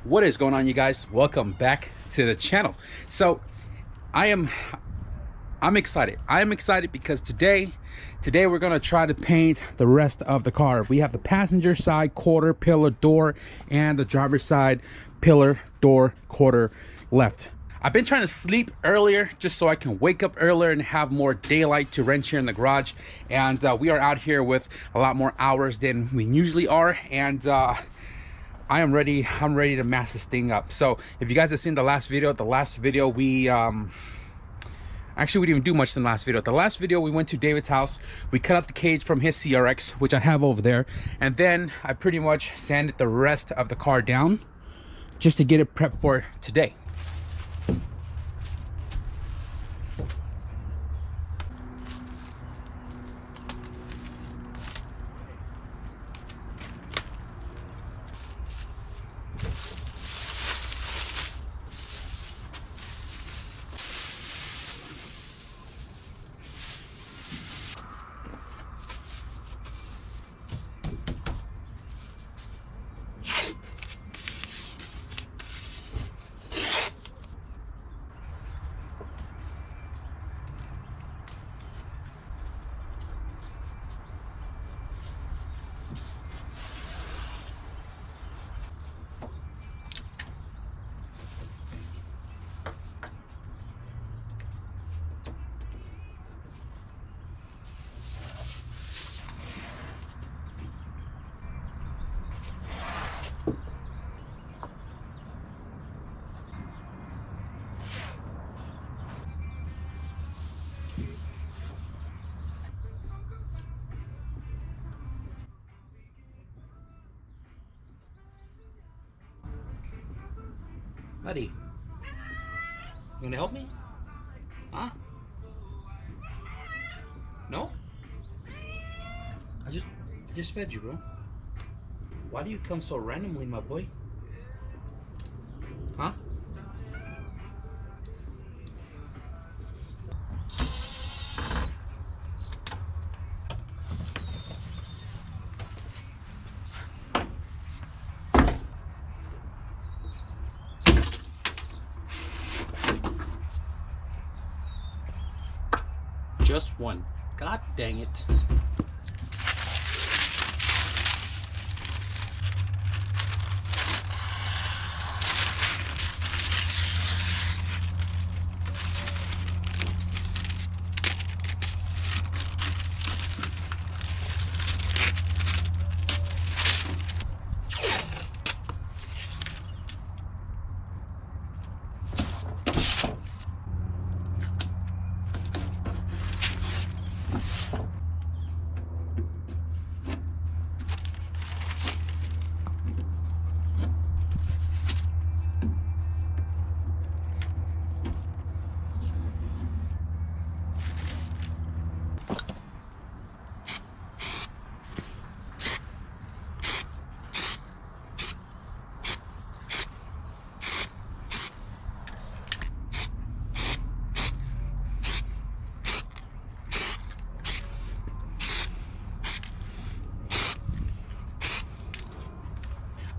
What is going on, you guys? Welcome back to the channel. So I'm excited. I'm excited because today we're gonna try to paint the rest of the car. We have the passenger side quarter pillar door and the driver's side pillar door quarter left. I've been trying to sleep earlier just so I can wake up earlier and have more daylight to wrench here in the garage, and we are out here with a lot more hours than we usually are, and I'm ready to mass this thing up. So if you guys have seen the last video, we actually we didn't even do much in the last video. The last video we went to David's house, we cut out the cage from his CRX, which I have over there, and then I pretty much sanded the rest of the car down just to get it prepped for today. Buddy, you gonna help me? Huh? No? I just fed you, bro. Why do you come so randomly, my boy? Huh? Just one. God dang it.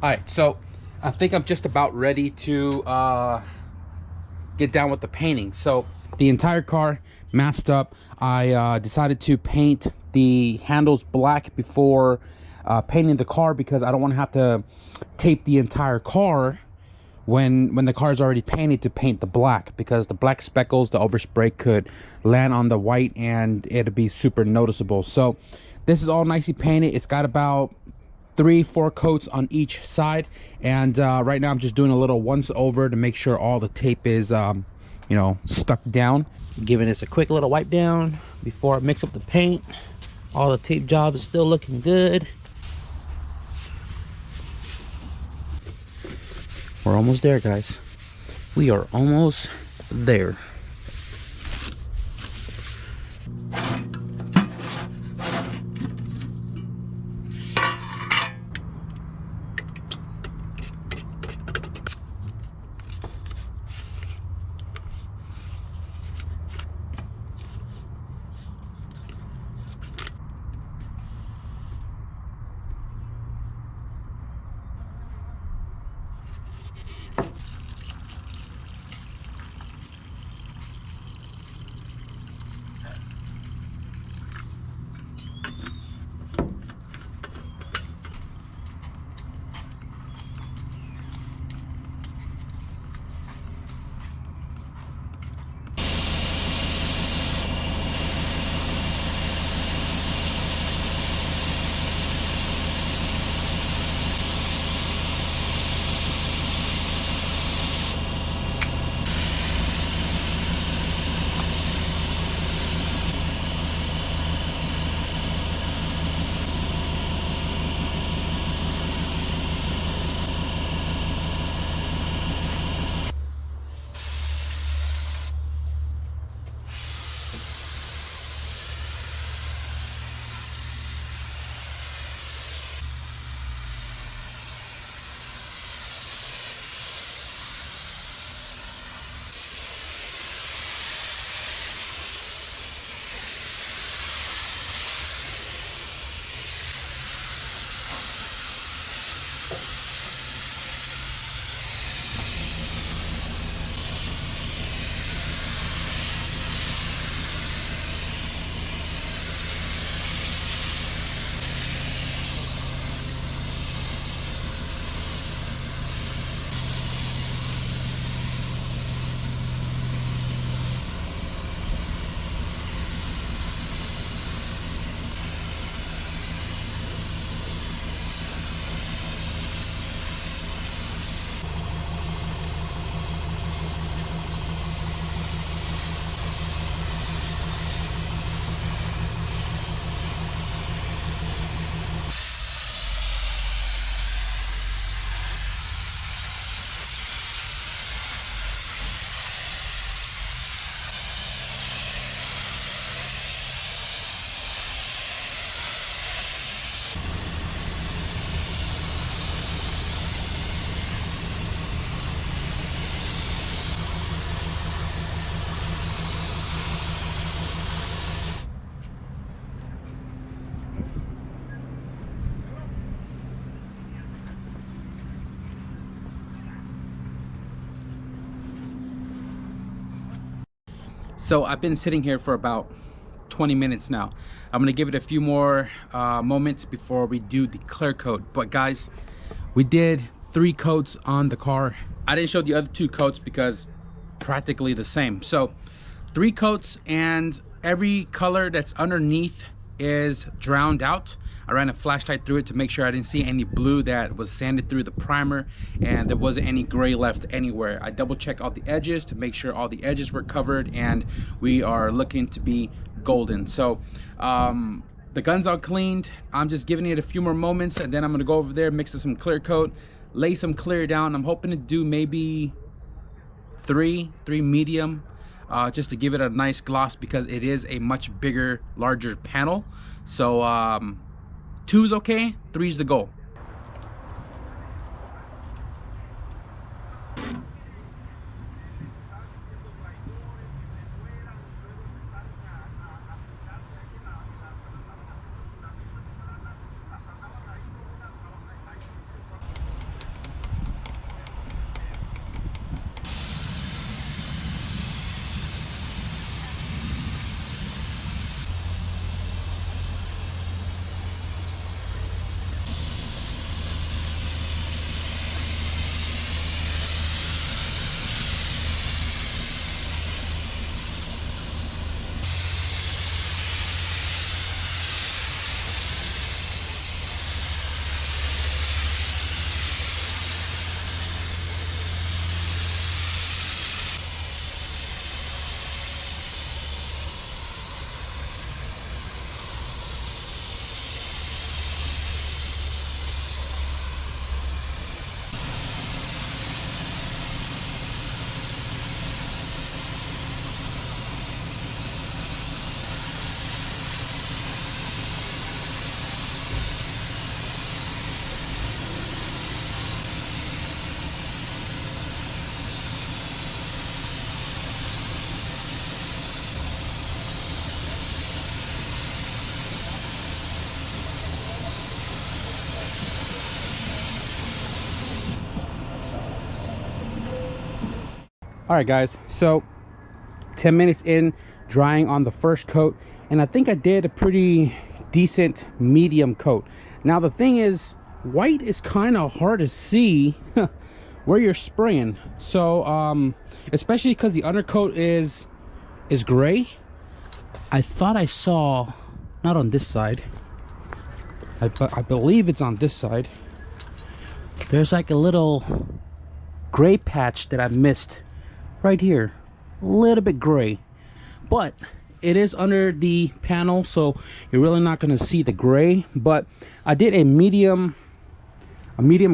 All right, so I think I'm just about ready to get down with the painting. So the entire car masked up. I decided to paint the handles black before painting the car because I don't want to have to tape the entire car when the car is already painted to paint the black, because the black speckles, the overspray could land on the white and it'd be super noticeable. So this is all nicely painted. It's got about 3-4 coats on each side, and right now I'm just doing a little once over to make sure all the tape is you know, stuck down. Giving this a quick little wipe down before I mix up the paint. All the tape job is still looking good. We're almost there, guys. We are almost there. So I've been sitting here for about 20 minutes now. I'm gonna give it a few more moments before we do the clear coat. But guys, we did 3 coats on the car. I didn't show the other 2 coats because practically the same. So 3 coats, and every color that's underneath is drowned out. I ran a flashlight through it to make sure I didn't see any blue that was sanded through the primer, and there wasn't any gray left anywhere. I double checked all the edges to make sure all the edges were covered, and we are looking to be golden. So the gun's all cleaned. I'm just giving it a few more moments, and then I'm gonna go over there, mix some clear coat, lay some clear down. I'm hoping to do maybe three medium, just to give it a nice gloss, because it is a much bigger, larger panel. So 2's okay, 3's the goal. All right guys, so 10 minutes in, drying on the first coat, and I think I did a pretty decent medium coat. Now the thing is, white is kind of hard to see where you're spraying. So especially because the undercoat is gray. I thought I saw, not on this side, I believe it's on this side, there's like a little gray patch that I missed right here, a little bit gray, but it is under the panel, so you're really not going to see the gray. But I did a medium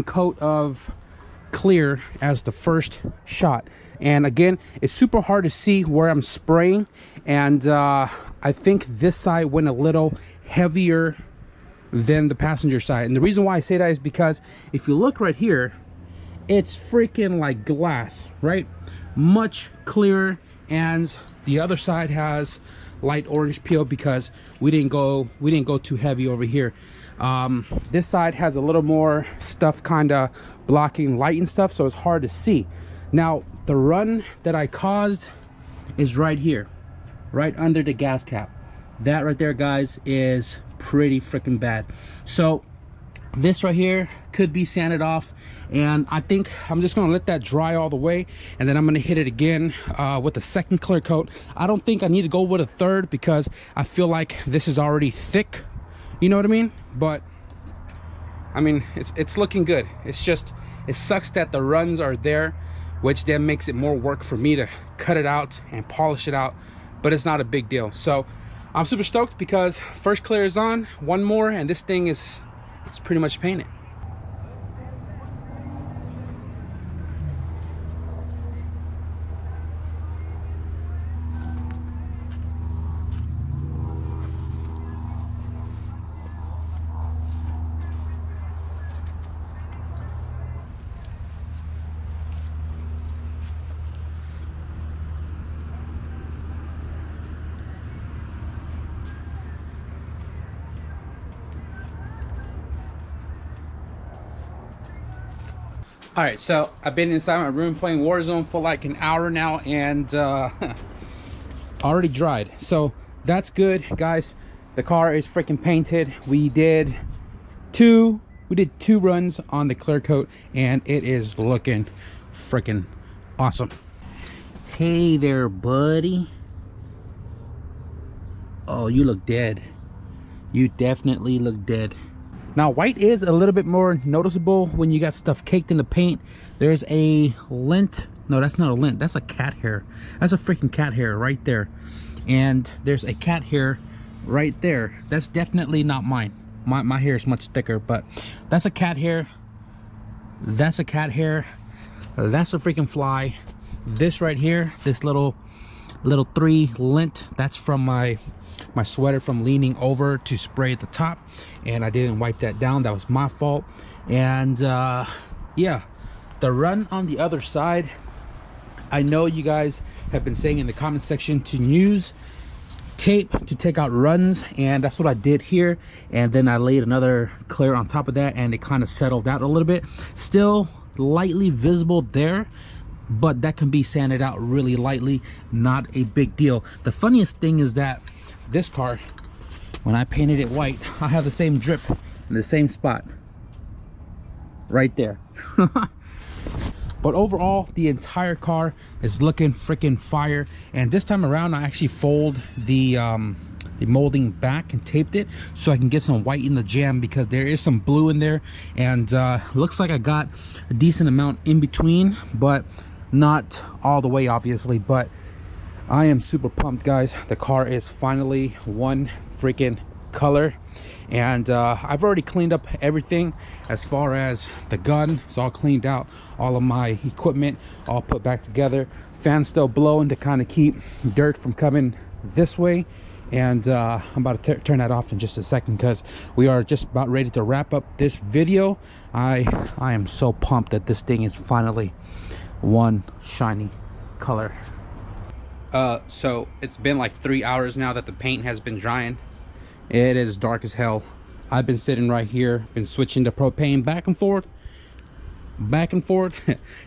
coat of clear as the first shot, and again, it's super hard to see where I'm spraying, and I think this side went a little heavier than the passenger side. And the reason why I say that is because if you look right here, it's freaking like glass, right? Much clearer, and the other side has light orange peel because we didn't go too heavy over here. This side has a little more stuff kind of blocking light and stuff, so it's hard to see. Now the run that I caused is right here, right under the gas cap. That right there, guys, is pretty freaking bad. So this right here could be sanded off, and I think I'm just gonna let that dry all the way, and then I'm gonna hit it again with a second clear coat. I don't think I need to go with a third because I feel like this is already thick, you know what I mean? But I mean, it's looking good. It's just, it sucks that the runs are there, which then makes it more work for me to cut it out and polish it out, but it's not a big deal. So I'm super stoked because first clear is on, one more, and this thing is, it's pretty much painted. All right, so I've been inside my room playing Warzone for like an hour now, and already dried, so that's good, guys. The car is freaking painted. We did two runs on the clear coat, and it is looking freaking awesome. Hey there, buddy. Oh, you look dead. You definitely look dead. Now, white is a little bit more noticeable when you got stuff caked in the paint. There's a lint. No, that's not a lint. That's a cat hair. That's a freaking cat hair right there. And there's a cat hair right there. That's definitely not mine. My hair is much thicker, but that's a cat hair. That's a cat hair. That's a freaking fly. This right here, this little 3 lint, that's from my sweater from leaning over to spray at the top, and I didn't wipe that down. That was my fault. And yeah, the run on the other side, I know you guys have been saying in the comment section to use tape to take out runs, and that's what I did here. And then I laid another clear on top of that, and it kind of settled out a little bit. Still lightly visible there, but that can be sanded out really lightly. Not a big deal. The funniest thing is that this car, when I painted it white, I have the same drip in the same spot right there. But overall, the entire car is looking freaking fire. And this time around, I actually fold the molding back and taped it so I can get some white in the jam, because there is some blue in there, and looks like I got a decent amount in between, but not all the way, obviously. But I am super pumped, guys. The car is finally one freaking color, and I've already cleaned up everything. As far as the gun, it's all cleaned out. All of my equipment all put back together. Fan still blowing to kind of keep dirt from coming this way. And I'm about to turn that off in just a second, because we are just about ready to wrap up this video. I am so pumped that this thing is finally one shiny color. So it's been like 3 hours now that the paint has been drying. It is dark as hell. I've been sitting right here, been switching the propane back and forth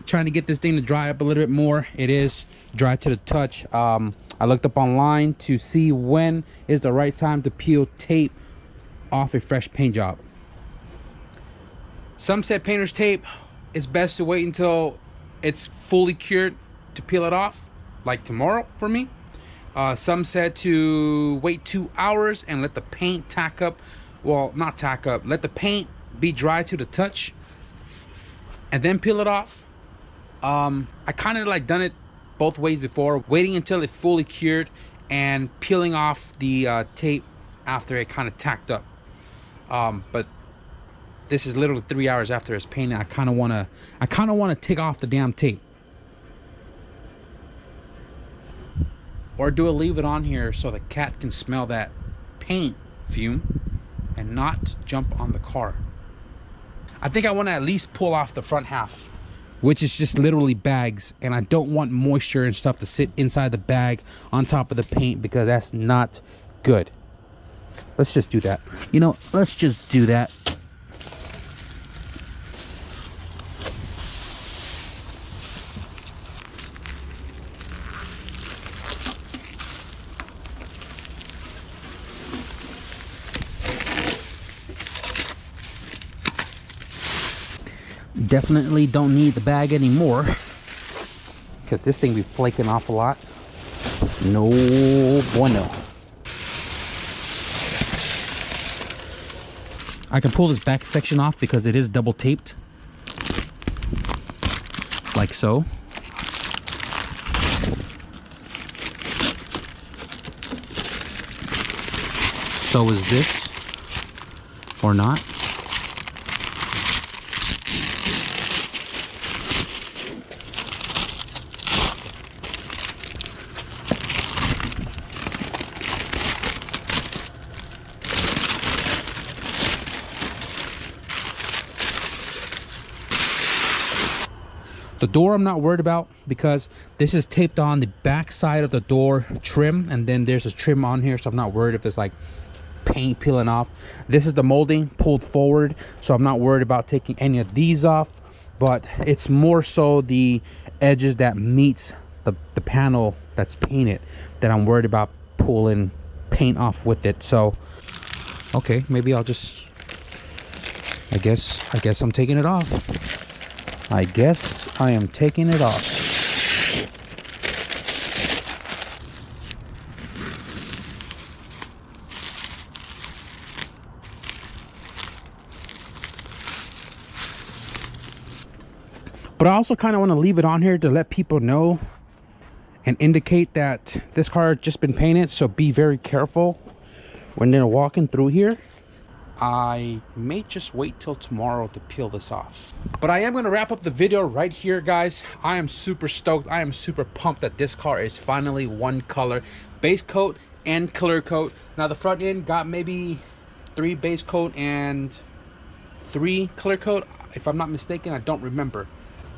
trying to get this thing to dry up a little bit more. It is dry to the touch. I looked up online to see when is the right time to peel tape off a fresh paint job. Some said painter's tape, it's best to wait until it's fully cured to peel it off, like tomorrow for me. Some said to wait 2 hours and let the paint tack up. Well, not tack up, let the paint be dry to the touch and then peel it off. I kind of like done it both ways before, waiting until it fully cured and peeling off the tape after it kind of tacked up. But this is literally 3 hours after it's painted. I kind of want to take off the damn tape. Or do I leave it on here so the cat can smell that paint fume and not jump on the car? I think I want to at least pull off the front half, which is just literally bags, and I don't want moisture and stuff to sit inside the bag on top of the paint, because that's not good. Let's just do that. You know, let's just do that. Definitely don't need the bag anymore, because this thing be flaking off a lot. No bueno. I can pull this back section off because it is double taped, like so. So is this, or not. The door I'm not worried about, because this is taped on the back side of the door trim, and then there's a trim on here, so I'm not worried if there's like paint peeling off. This is the molding pulled forward, so I'm not worried about taking any of these off, but it's more so the edges that meets the panel that's painted that I'm worried about pulling paint off with it. So okay, maybe I'll just, I guess I'm taking it off. I guess I am taking it off. But I also kind of want to leave it on here to let people know and indicate that this car has just been painted, so be very careful when they're walking through here. I may just wait till tomorrow to peel this off. But I am going to wrap up the video right here, guys. I am super stoked. I am super pumped that this car is finally one color. Base coat and clear coat. Now the front end got maybe 3 base coat and 3 clear coat. If I'm not mistaken, I don't remember.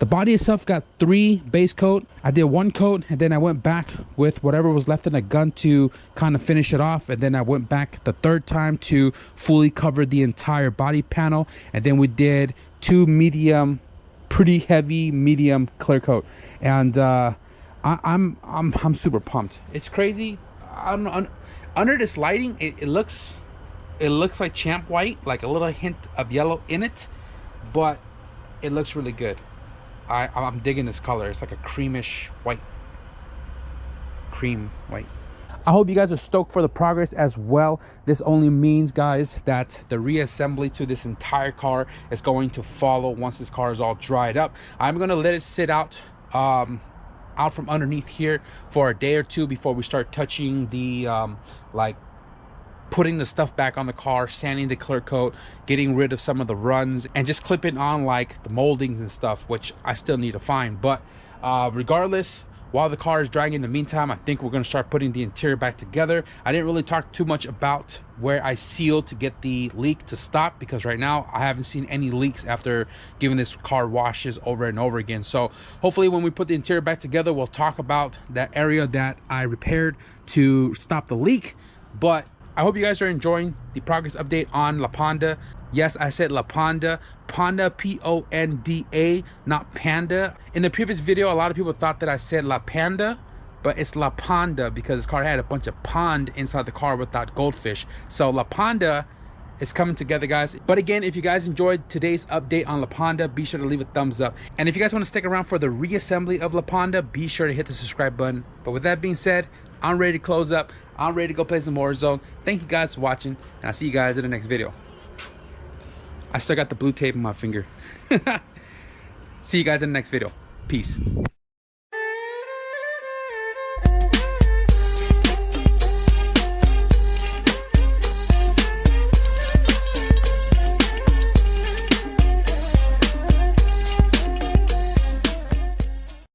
The body itself got 3 base coat. I did 1 coat, and then I went back with whatever was left in the gun to kind of finish it off, and then I went back the 3rd time to fully cover the entire body panel, and then we did 2 medium, pretty heavy medium clear coat. And I'm super pumped. It's crazy. Under this lighting, it looks like champ white, like a little hint of yellow in it, but it looks really good. I'm digging this color. It's like a creamish white. Cream white. I hope you guys are stoked for the progress as well. This only means, guys, that the reassembly to this entire car is going to follow once this car is all dried up. I'm going to let it sit out from underneath here for a day or 2 before we start touching the like putting the stuff back on the car, sanding the clear coat, getting rid of some of the runs, and just clipping on like the moldings and stuff, which I still need to find. But regardless, while the car is drying in the meantime, I think we're going to start putting the interior back together. I didn't really talk too much about where I sealed to get the leak to stop, because right now I haven't seen any leaks after giving this car washes over and over again. So hopefully when we put the interior back together, we'll talk about that area that I repaired to stop the leak. But I hope you guys are enjoying the progress update on La Ponda. Yes, I said La Ponda. Ponda, P-O-N-D-A, not Panda. In the previous video, a lot of people thought that I said La Panda, but it's La Ponda because this car had a bunch of pond inside the car without goldfish. So La Ponda is coming together, guys. But again, if you guys enjoyed today's update on La Ponda, be sure to leave a thumbs up. And if you guys want to stick around for the reassembly of La Ponda, be sure to hit the subscribe button. But with that being said, I'm ready to close up. I'm ready to go play some Warzone. Thank you guys for watching, and I'll see you guys in the next video. I still got the blue tape in my finger. See you guys in the next video. Peace.